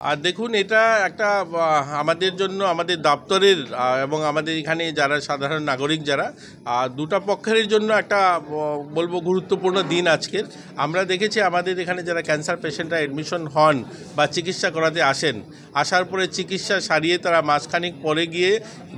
আর দেখুন এটা একটা আমাদের জন্য আমাদের দপ্তরের এবং আমাদের এখানে যারা সাধারণ নাগরিক যারা দুটো পক্ষের জন্য একটা বলবো গুরুত্বপূর্ণ দিন আজকের। আমরা দেখেছি আমাদের এখানে যারা ক্যান্সার পেশেন্টরা অ্যাডমিশন হন বা চিকিৎসা করাতে আসেন, আসার পরে চিকিৎসা সারিয়ে তারা মাসখানিক পরে গিয়ে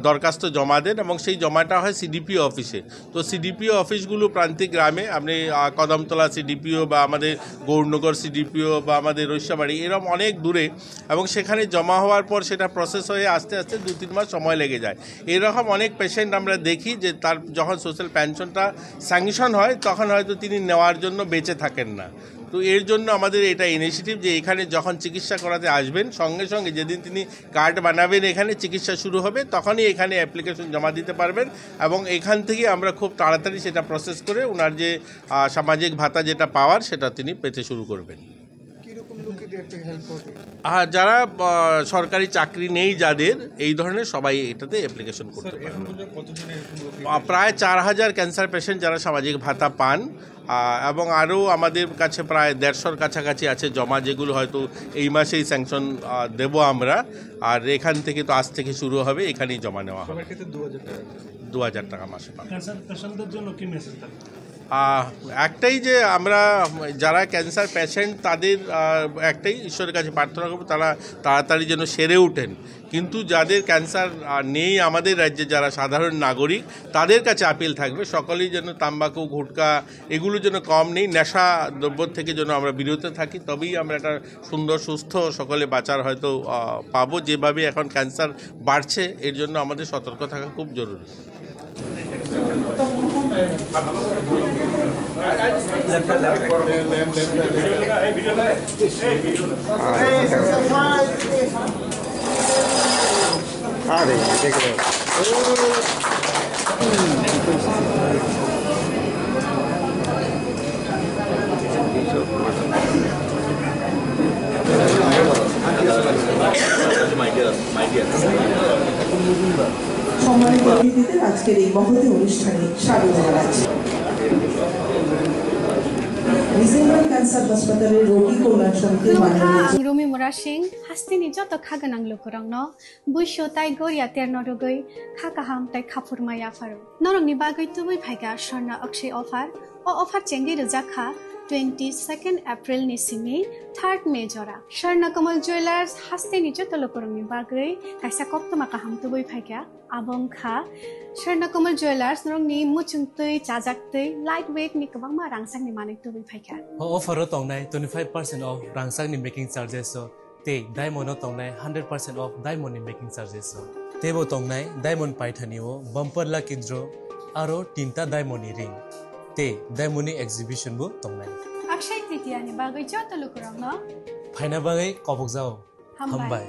দরখাস্ত জমা দেন এবং সেই জমাটা হয় সিডিপিও অফিসে। তো সিডিপিও অফিসগুলো প্রান্তিক গ্রামে, আপনি কদমতলা সিডিপিও বা আমাদের গৌরনগর সিডিপিও বা আমাদের রৈশাবাড়ি এরকম অনেক দূরে, এবং সেখানে জমা হওয়ার পর সেটা প্রসেস হয়ে আস্তে আস্তে 2-3 মাস সময় লেগে যায়। এরকম অনেক পেশেন্ট আমরা দেখি যে তার যখন সোশ্যাল পেনশনটা স্যাংশন হয় তখন হয়তো তিনি নেওয়ার জন্য বেঁচে থাকেন না। তো এর জন্য আমাদের এটা ইনিশিয়েটিভ যে এখানে যখন চিকিৎসা করাতে আসবেন সঙ্গে সঙ্গে যেদিন তিনি কার্ড বানাবেন এখানে চিকিৎসা শুরু হবে তখনই এখানে অ্যাপ্লিকেশন জমা দিতে পারবেন, এবং এখান থেকে আমরা খুব তাড়াতাড়ি সেটা প্রসেস করে ওনার যে সামাজিক ভাতা যেটা পাওয়ার সেটা তিনি পেতে শুরু করবেন। যারা সরকারি চাকরি নেই যাদের, এই ধরনের সবাই এটাতে অ্যাপ্লিকেশন করতে পারে। প্রায় 4000 ক্যান্সার পেশেন্ট যারা সামাজিক ভাতা পান, এবং আরও আমাদের কাছে প্রায় 150-র কাছাকাছি আছে জমা, যেগুলো হয়তো এই মাসেই স্যাংশন দেব আমরা। আর এখান থেকে তো আজ থেকে শুরু হবে, এখানেই জমা নেওয়া হবে। 2000 টাকা মাসে পাবেন। একটাই যে আমরা যারা ক্যান্সার পেশেন্ট তাদের একটাই ঈশ্বরের কাছে প্রার্থনা করব তারা তাড়াতাড়ি যেন সেরে ওঠেন, কিন্তু যাদের ক্যান্সার নেই আমাদের রাজ্যে যারা সাধারণ নাগরিক তাদের কাছে আপিল থাকবে সকলেই যেন তাম্বাকু গুটখা এগুলো যেন কম নেই, নেশা দ্রব্য থেকে যেন আমরা বিরত থাকি, তবেই আমরা একটা সুন্দর সুস্থ সকলে বাঁচার হয়তো পাবো। যেভাবে এখন ক্যান্সার বাড়ছে এর জন্য আমাদের সতর্ক থাকা খুব জরুরি। সম্মানিত অতিথিদের আজকের এই মহতী অনুষ্ঠানে স্বাগত জানাচ্ছি। Rumi Murashing hastini joto khaganang lukurangno buisho tai goria terno rugoi khakaham tai khapur maya faru norong ni bagoi tubui phaiga sorna akshay offer o offer chengi rujakha 22nd April ni simi 3rd May jora Sharna Kamal Jewelers hastini joto lukurang ni bagoi kaisa koktoma kaham tubui phaiga abong kha Sharna Kamal Jewelers norong ni muchungtui chajaktui lightweight ni kabangma rangsang ni manik tubui phaiga offer tongnai 25% off rangsang ni making charges so te diamond tongnai 100% off diamond ni making charges so tebo tongnai diamond paithani o bumper lucky draw aro tinta diamond ni ring te diamond ni exhibition bu tongnai Akshay Tritiya ni bagoi joto lukurang no phaina bagai kobok jao hambai